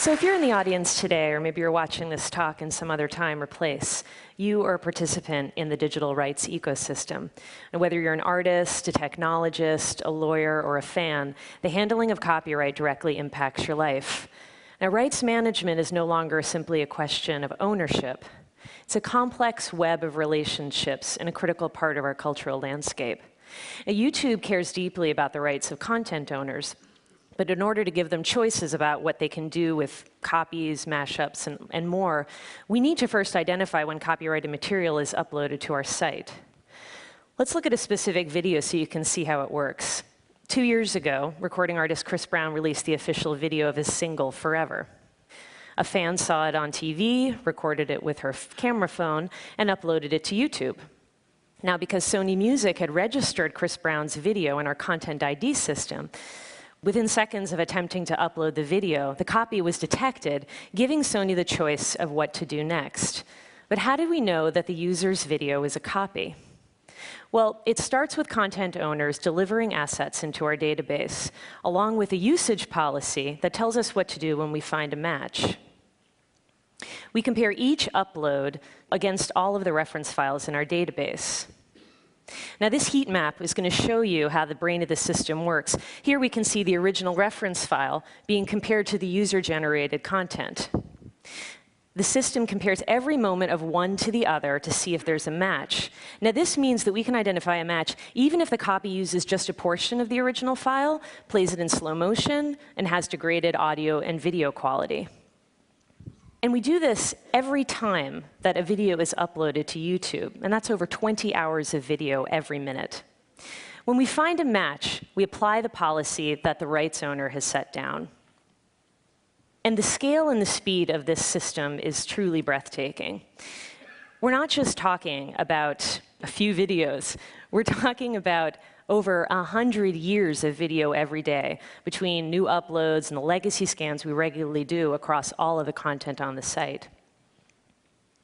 So if you're in the audience today, or maybe you're watching this talk in some other time or place, you are a participant in the digital rights ecosystem. And whether you're an artist, a technologist, a lawyer, or a fan, the handling of copyright directly impacts your life. Now, rights management is no longer simply a question of ownership. It's a complex web of relationships and a critical part of our cultural landscape. Now, YouTube cares deeply about the rights of content owners, but in order to give them choices about what they can do with copies, mashups, and more, we need to first identify when copyrighted material is uploaded to our site. Let's look at a specific video so you can see how it works. 2 years ago, recording artist Chris Brown released the official video of his single, Forever. A fan saw it on TV, recorded it with her camera phone, and uploaded it to YouTube. Now, because Sony Music had registered Chris Brown's video in our Content ID system, within seconds of attempting to upload the video, the copy was detected, giving Sony the choice of what to do next. But how do we know that the user's video is a copy? Well, it starts with content owners delivering assets into our database, along with a usage policy that tells us what to do when we find a match. We compare each upload against all of the reference files in our database. Now, this heat map is going to show you how the brain of the system works. Here we can see the original reference file being compared to the user-generated content. The system compares every moment of one to the other to see if there's a match. Now, this means that we can identify a match even if the copy uses just a portion of the original file, plays it in slow motion, and has degraded audio and video quality. And we do this every time that a video is uploaded to YouTube, and that's over 20 hours of video every minute. When we find a match, we apply the policy that the rights owner has set down. And the scale and the speed of this system is truly breathtaking. We're not just talking about a few videos. We're talking about over 100 years of video every day between new uploads and the legacy scans we regularly do across all of the content on the site.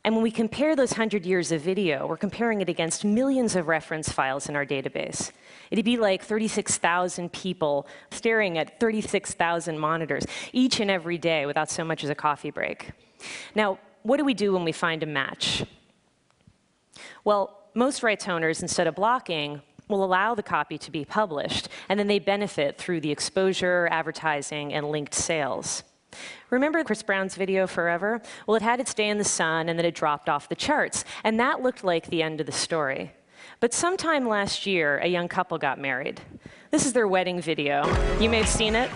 And when we compare those 100 years of video, we're comparing it against millions of reference files in our database. It'd be like 36,000 people staring at 36,000 monitors each and every day without so much as a coffee break. Now, what do we do when we find a match? Well, most rights owners, instead of blocking, will allow the copy to be published, and then they benefit through the exposure, advertising, and linked sales. Remember Chris Brown's video, Forever? Well, it had its day in the sun, and then it dropped off the charts, and that looked like the end of the story. But sometime last year, a young couple got married. This is their wedding video. You may have seen it.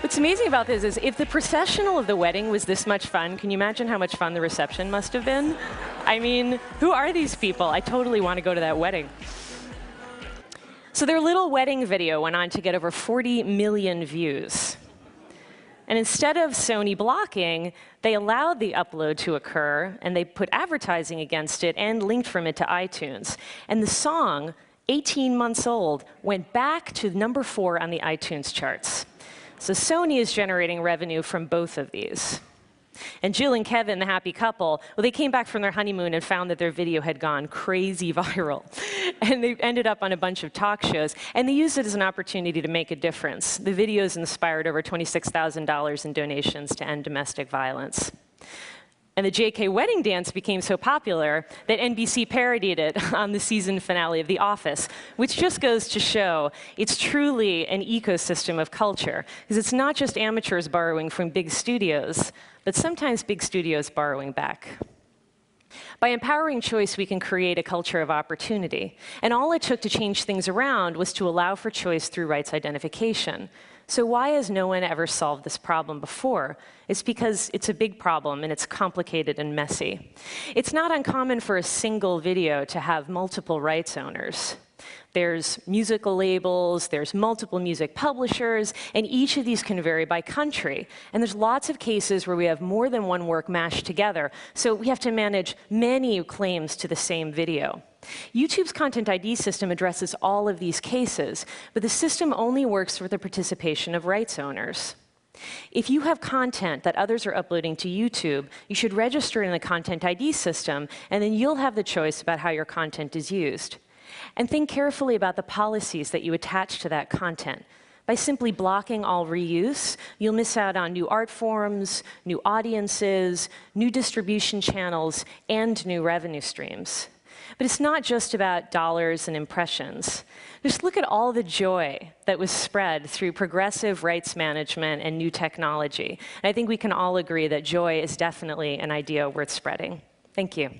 What's amazing about this is if the processional of the wedding was this much fun, can you imagine how much fun the reception must have been? I mean, who are these people? I totally want to go to that wedding. So their little wedding video went on to get over 40 million views. And instead of Sony blocking, they allowed the upload to occur, and they put advertising against it and linked from it to iTunes. And the song, 18 months old, went back to number 4 on the iTunes charts. So Sony is generating revenue from both of these. And Jill and Kevin, the happy couple, well, they came back from their honeymoon and found that their video had gone crazy viral. And they ended up on a bunch of talk shows, and they used it as an opportunity to make a difference. The videos inspired over $26,000 in donations to end domestic violence. And the JK wedding dance became so popular that NBC parodied it on the season finale of The Office, which just goes to show it's truly an ecosystem of culture, because it's not just amateurs borrowing from big studios, but sometimes big studios borrowing back. By empowering choice, we can create a culture of opportunity. And all it took to change things around was to allow for choice through rights identification. So why has no one ever solved this problem before? It's because it's a big problem, and it's complicated and messy. It's not uncommon for a single video to have multiple rights owners. There's musical labels, there's multiple music publishers, and each of these can vary by country. And there's lots of cases where we have more than one work mashed together, so we have to manage many claims to the same video. YouTube's Content ID system addresses all of these cases, but the system only works with the participation of rights owners. If you have content that others are uploading to YouTube, you should register in the Content ID system, and then you'll have the choice about how your content is used. And think carefully about the policies that you attach to that content. By simply blocking all reuse, you'll miss out on new art forms, new audiences, new distribution channels, and new revenue streams. But it's not just about dollars and impressions. Just look at all the joy that was spread through progressive rights management and new technology. And I think we can all agree that joy is definitely an idea worth spreading. Thank you.